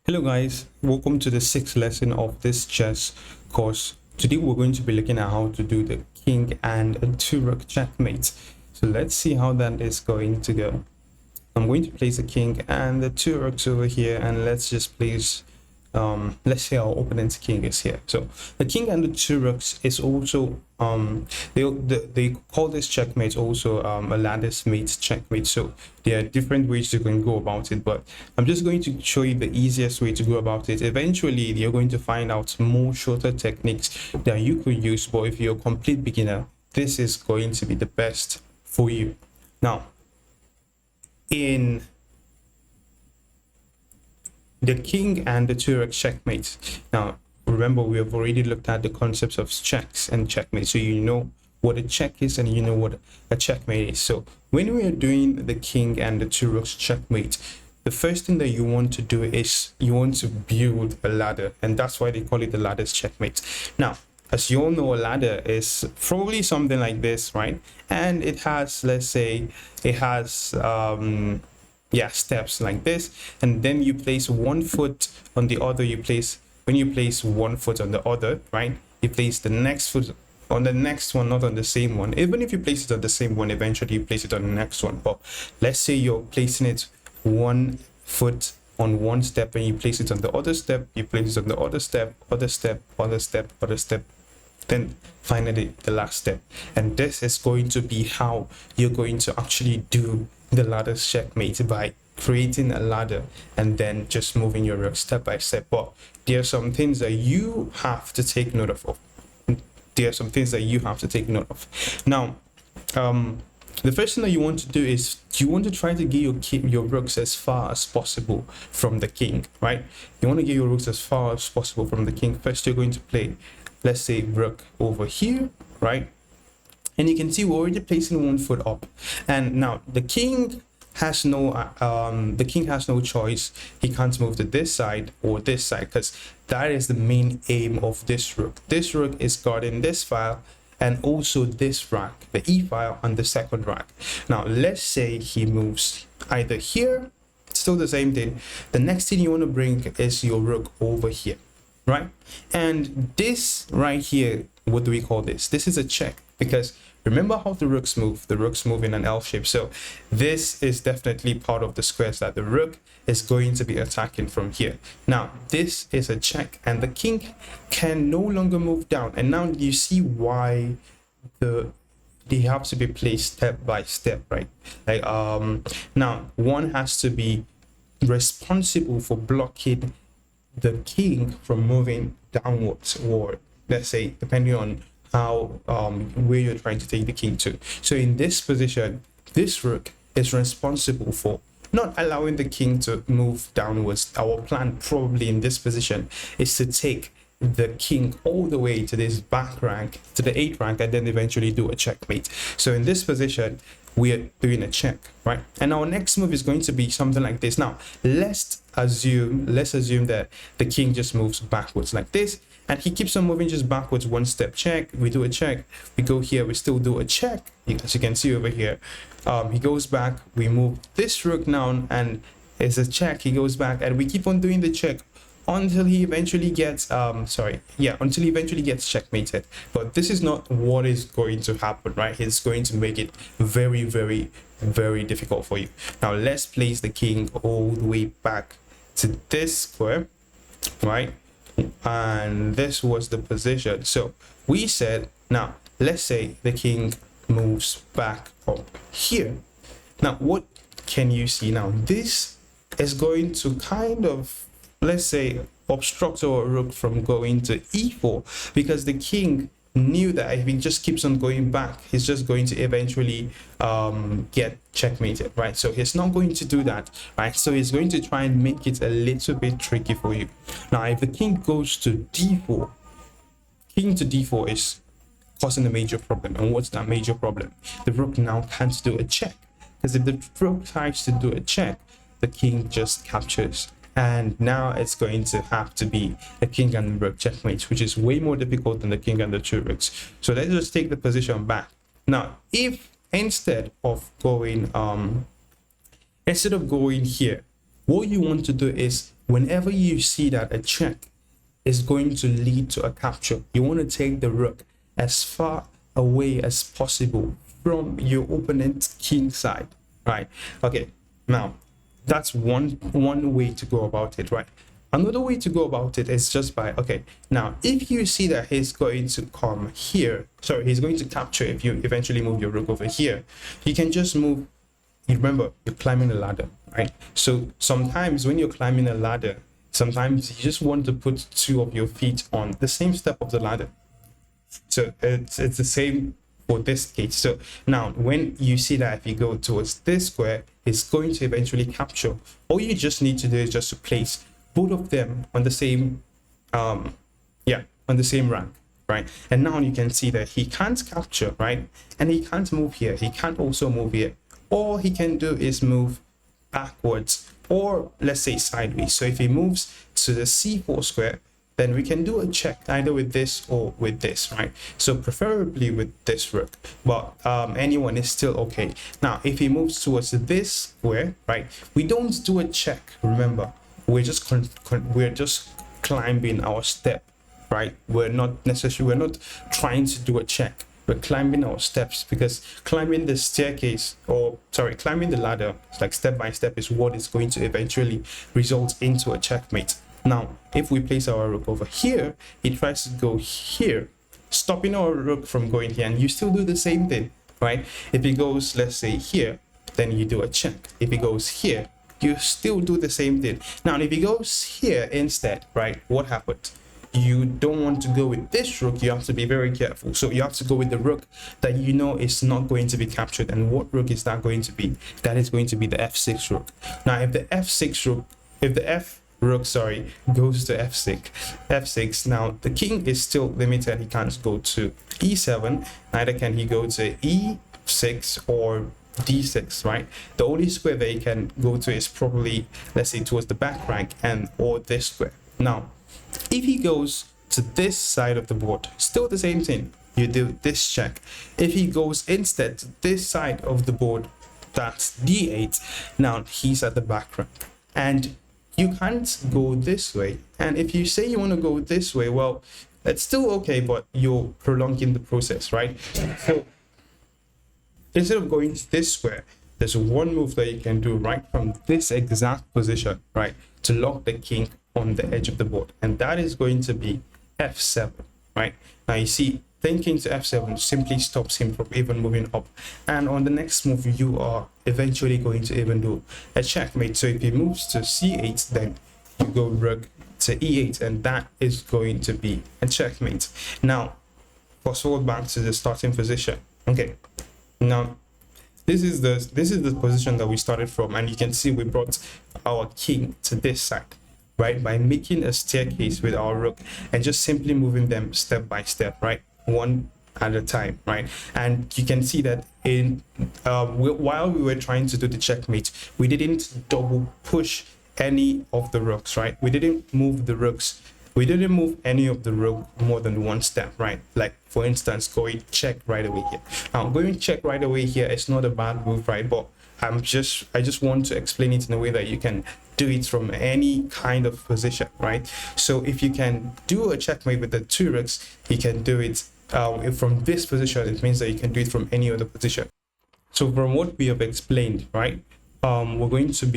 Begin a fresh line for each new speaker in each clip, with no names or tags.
Hello guys, welcome to the sixth lesson of this chess course. Today we're going to be looking at how to do the king and a two rook checkmate. So let's see how that is going to go. I'm going to place the king and the two rooks over here, and let's just place let's say our opponent's king is here. So the king and the two rooks is also they call this checkmate also a lattice mate checkmate. So there are different ways you can go about it, but I'm just going to show you the easiest way to go about it. Eventually you're going to find out more shorter techniques that you could use, but if you're a complete beginner, this is going to be the best for you. Now, in the king and the two rook checkmate. Now, remember, we have already looked at the concepts of checks and checkmate. So you know what a check is and you know what a checkmate is. So when we are doing the king and the two rooks checkmate, the first thing that you want to do is you want to build a ladder, and that's why they call it the ladder's checkmate. Now, as you all know, a ladder is probably something like this, right? And it has, let's say, it has steps like this, and then you place one foot on the other. When you place one foot on the other, right, you place the next foot on the next one, not on the same one. Even if you place it on the same one, eventually you place it on the next one. But let's say you're placing it one foot on one step and you place it on the other step, you place it on the other step, other step, other step, other step, then finally the last step. And this is going to be how you're going to actually do the ladder's checkmate, by creating a ladder and then just moving your rook step by step. But there are some things that you have to take note of. Now, the first thing that you want to do is you want to try to get your rooks as far as possible from the king, right? You want to get your rooks as far as possible from the king. First, you're going to play, let's say, rook over here, right? And you can see we're already placing one foot up, and now the king has no choice. He can't move to this side or this side, because that is the main aim of this rook. This rook is guarding this file and also this rack, the e file, and the second rack. Now let's say he moves either here, still the same thing. The next thing you want to bring is your rook over here, right? And this right here, what do we call this? This is a check, because remember how the rooks move? The rooks move in an L shape. So this is definitely part of the squares that the rook is going to be attacking from here. Now this is a check, and the king can no longer move down. And now you see why they have to be placed step by step, right? Like now one has to be responsible for blocking the king from moving downwards, or let's say depending on how where you're trying to take the king to. So in this position, this rook is responsible for not allowing the king to move downwards. Our plan probably in this position is to take the king all the way to this back rank, to the 8th rank, and then eventually do a checkmate. So in this position, we are doing a check, right? And our next move is going to be something like this. Now let's assume that the king just moves backwards like this, and he keeps on moving just backwards, one step check. We do a check, we go here, we still do a check, as you can see over here. He goes back, we move this rook now, and it's a check. He goes back, and we keep on doing the check until he eventually gets checkmated. But this is not what is going to happen, right? He's going to make it very, very, very difficult for you. Now let's place the king all the way back to this square, right? And this was the position. So we said, now let's say the king moves back up here. Now what can you see? Now this is going to kind of, let's say, obstruct our rook from going to e4, because the king knew that if he just keeps on going back, he's just going to eventually get checkmated, right? So he's not going to do that, right? So he's going to try and make it a little bit tricky for you. Now if the king goes to d4, king to d4 is causing a major problem. And what's that major problem? The rook now can't do a check, because if the rook tries to do a check, the king just captures. And now it's going to have to be a king and rook checkmate, which is way more difficult than the king and the two rooks. So let's just take the position back. Now if instead of going here, what you want to do is whenever you see that a check is going to lead to a capture, you want to take the rook as far away as possible from your opponent's king side, right? Okay, now that's one way to go about it, right? Another way to go about it is just by, okay, now if you see that he's going to come here, sorry, he's going to capture if you eventually move your rook over here, you can just move. You remember, you're climbing a ladder, right? So sometimes when you're climbing a ladder, sometimes you just want to put two of your feet on the same step of the ladder. So it's the same for this case. So now when you see that if you go towards this square, it's going to eventually capture. All you just need to do is just to place both of them on the same on the same rank, right? And now you can see that he can't capture, right? And he can't move here, he can't also move here. All he can do is move backwards, or let's say sideways. So if he moves to the c4 square, then we can do a check either with this or with this, right? So preferably with this rook, but anyone is still okay. Now if he moves towards this square, right, we don't do a check. Remember, we're just climbing our step, right? We're not trying to do a check. We're climbing our steps, because climbing the staircase, or sorry, climbing the ladder, like step by step, is what is going to eventually result into a checkmate. Now if we place our rook over here, he tries to go here, stopping our rook from going here, and you still do the same thing, right? If he goes, let's say here, then you do a check. If he goes here, you still do the same thing. Now if he goes here instead, right, what happened? You don't want to go with this rook, you have to be very careful. So you have to go with the rook that you know is not going to be captured. And what rook is that going to be? That is going to be the f6 rook. Now if the f rook, sorry, goes to f6, now the king is still limited. He can't go to e7, neither can he go to e6 or d6, right? The only square that he can go to is probably, let's say, towards the back rank, and or this square. Now if he goes to this side of the board, still the same thing, you do this check. If he goes instead to this side of the board, that's d8, now he's at the back rank, and you can't go this way. And if you say you want to go this way, well, it's still okay, but you're prolonging the process, right? So instead of going this square, there's one move that you can do right from this exact position, right, to lock the king on the edge of the board, and that is going to be f7, right? Now you see, thinking to f7 simply stops him from even moving up, and on the next move you are eventually going to even do a checkmate. So if he moves to c8, then you go rook to e8, and that is going to be a checkmate. Now fast forward back to the starting position. Okay, now this is the position that we started from, and you can see we brought our king to this side, right, by making a staircase with our rook and just simply moving them step by step, right, one at a time, right? And you can see that in while we were trying to do the checkmate, we didn't double push any of the rooks, right? We didn't move the rooks, we didn't move any of the rook more than one step, right? Like for instance, going check right away here. Now going check right away here is not a bad move, right? But I just want to explain it in a way that you can do it from any kind of position, right? So if you can do a checkmate with the two rooks, you can do it from this position. It means that you can do it from any other position. So from what we have explained, right, we're going to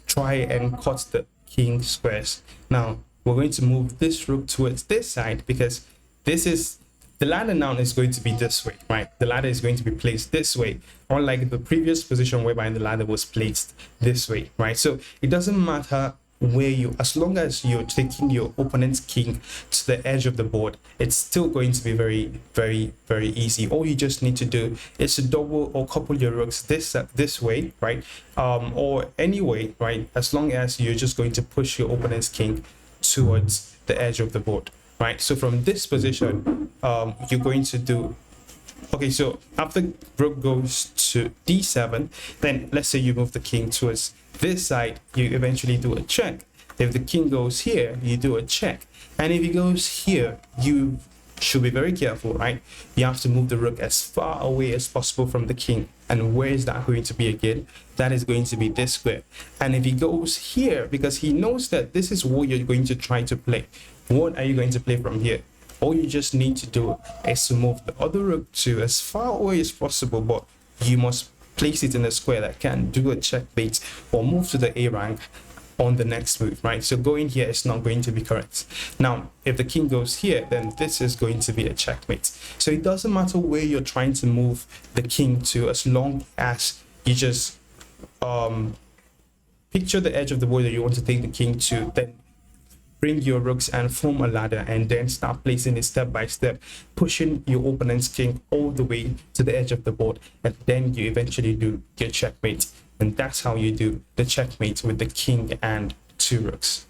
try and cut the king squares. Now we're going to move this rook towards this side, because this is the ladder now is going to be this way, right? The ladder is going to be placed this way, unlike the previous position whereby the ladder was placed this way, right? So it doesn't matter where you, as long as you're taking your opponent's king to the edge of the board, it's still going to be very, very, very easy. All you just need to do is to double or couple your rooks this way, right? Or any way, right? As long as you're just going to push your opponent's king towards the edge of the board, right? So from this position, you're going to do, okay, so after rook goes to d7, then let's say you move the king towards this side, you eventually do a check. If the king goes here, you do a check, and if he goes here, you should be very careful, right? You have to move the rook as far away as possible from the king. And where is that going to be again? That is going to be this square. And if he goes here, because he knows that this is what you're going to try to play, what are you going to play from here? All you just need to do is to move the other rook to as far away as possible, but you must place it in a square that can do a checkmate or move to the A rank on the next move, right? So going here is not going to be correct. Now, if the king goes here, then this is going to be a checkmate. So it doesn't matter where you're trying to move the king to, as long as you just picture the edge of the board that you want to take the king to, then bring your rooks and form a ladder, and then start placing it step by step, pushing your opponent's king all the way to the edge of the board, and then you eventually do your checkmate. And that's how you do the checkmate with the king and 2 rooks.